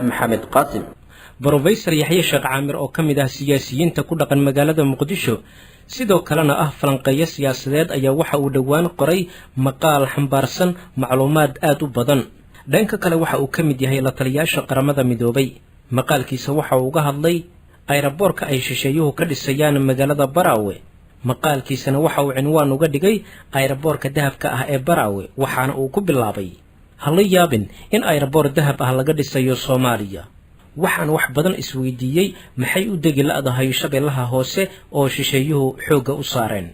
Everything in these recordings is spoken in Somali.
محمد قاسم بروفيسور يحيى شيخ عامر oo kamid ah siyaasiyiinta ku dhaqan magaalada Muqdisho sidoo kalena ah falanqeeyo siyaasadeed ayaa waxa uu dhawaan qoray maqaal xambaarsan macluumaad aad u badan dhanka kale waxa uu kamid yahay la taliyaasha qaramada midoobay maqaalkiisa waxa uu uga hadlay aeroboorka ay shisheeyuhu ka dhisayaan magaalada Baraawe maqaalkiisana waxa uu cinwaan uga dhigay aeroboorka dahabka ah ee Baraawe waxaana uu ku bilaabay hal yaabin in aeroboor dahab ah laga dhisayo Soomaaliya waxaan wax badan isweydiiyay maxay u degi laadahay shabeellaha hoose oo shisheeyuhu xooga u saareen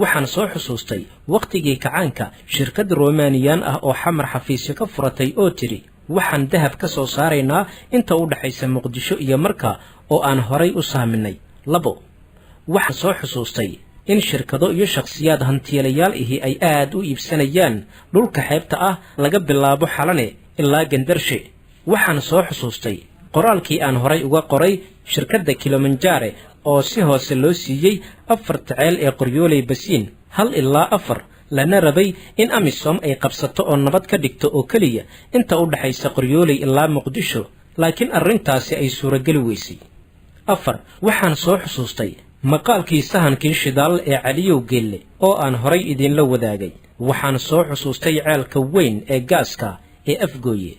waxaan soo xusuustay waqtigii kacaanka shirkad Roomaniyan ah oo xamar xafiisyo ka furatay oo tiri waxaan dahab ka soo saaraynaa inta u dhaxaysa Muqdisho iyo Marka oo aan horay u saaminay waxaan soo xusuustay in shirkado iyo shakhsiyaad hantiilayaal ay aad u iibsanayaan dhulka xeebta ah laga bilaabo Xalane ilaa Gandarshe waxaan soo xusuustay qoraalkii aan horay uga qoray shirkadda Kilimanjaro oo si hoose loo siiyay 4 taceel ee Qoryooley Basiin 1 ilaa 4 lana rabay in Amisom ay qabsato oo nabad ka dhigto oo kaliya inta u dhaxaysa Qoryooley ilaa Muqdisho laakiin arrintaasi ay suuragali weysay waxaan soo xusuustay maqaalkii sahankii shidaal ee Caliyow Geelle oo aan horay idin la wadaagay waxaan soo xusuustay ceelka weyn ee gaaska ee Afgooye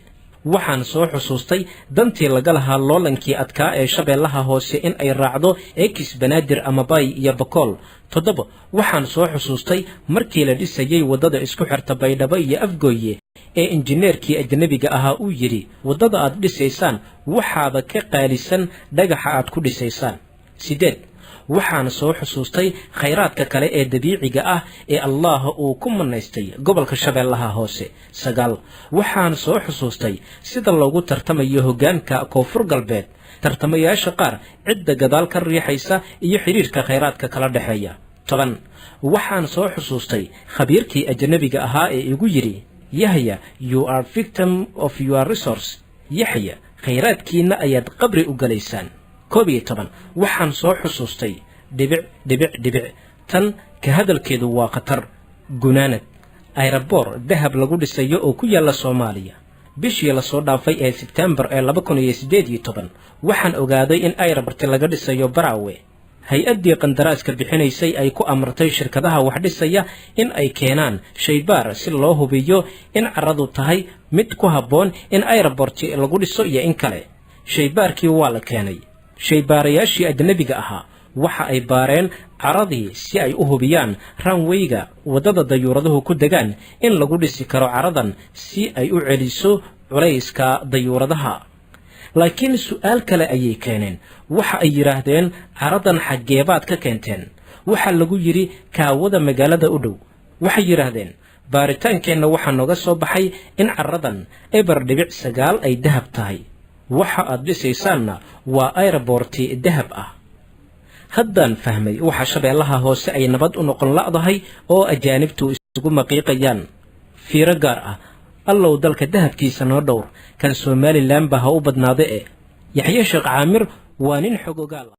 waxaan soo xusuustay dantii laga lahaa loolankii adkaa ee shabeellaha hoose in ay raacdo Eekis Banaadir ama Bay iyo Bakool waxaan soo xusuustay markii la dhisayay wadada isku xirta Baydhabo iyo Afgooye ee injineerkii ajnabiga ahaa uu yiri wadada aad dhisaysaan waxaaba ka qaalisan dhagaxa aad ku dhisaysaan waxaan soo xusuustay khayraadka kale ee dabiiciga ah ee Allah uu ku manaystay gobolka shabeellaha hoose waxaan soo xusuustay sida loogu tartamayo hoggaanka koonfur galbeed tartamayaasha qaar cidda gadaal ka riixaysa iyo xiriirka khayraadka kala dhaxeeya waxaan soo xusuustay khabiirkii ajnabiga ahaa ee igu yiri Yahya you are victim of your resource Yahya khayraadkiina ayaad qabri u galaysaan waxaan soo xusuustay dhibic tan ka hadalkeedu waa khatar gunaanad aeroboor dahab lagu dhisayo oo ku yaala Soomaaliya bishii la soo dhaafay ee September ee 2018 waxaan ogaaday in aeroboorka laga dhisayo Baraawe hay-addii qandaraaska bixinaysay ay ku amartay shirkadaha wax dhisaya in ay keenaan shaybaar si loo hubiyo in carradu tahay mid ku habboon in aeroboorka lagu dhiso iyo in kale shaybaarkii waa la keenay shaybaarayaashii ajnabiga ahaa waxa ay baareen caradii si ay u hubiyaan runwayga wadada dayuuraduhu ku degaan in lagu dhisi karo caradan si ay u celiso culayska dayuuradaha laakiin su'aal kale ayay keeneen waxa ay yiraahdeen caradan xageebaad ka keenteen waxa lagu yiri kaawada magaalada u dhow waxay yiraahdeen baaritaankeenna waxa nooga soo baxay in caradan eber dhibic 9 ay dahab tahay waxa aad dhisaysaanna waa aeroboorti dahab ah haddaan fahmay waxa shabeellaha hoose ay nabad u noqon laadahay oo ajaanibtu isugu maqiiqayaan fiiro gaar ah allow dalka dahabkiisa noo dhowr kan Somaliland ba ha u badnaade Yaxye Sheekh Caamir waa nin xogogaal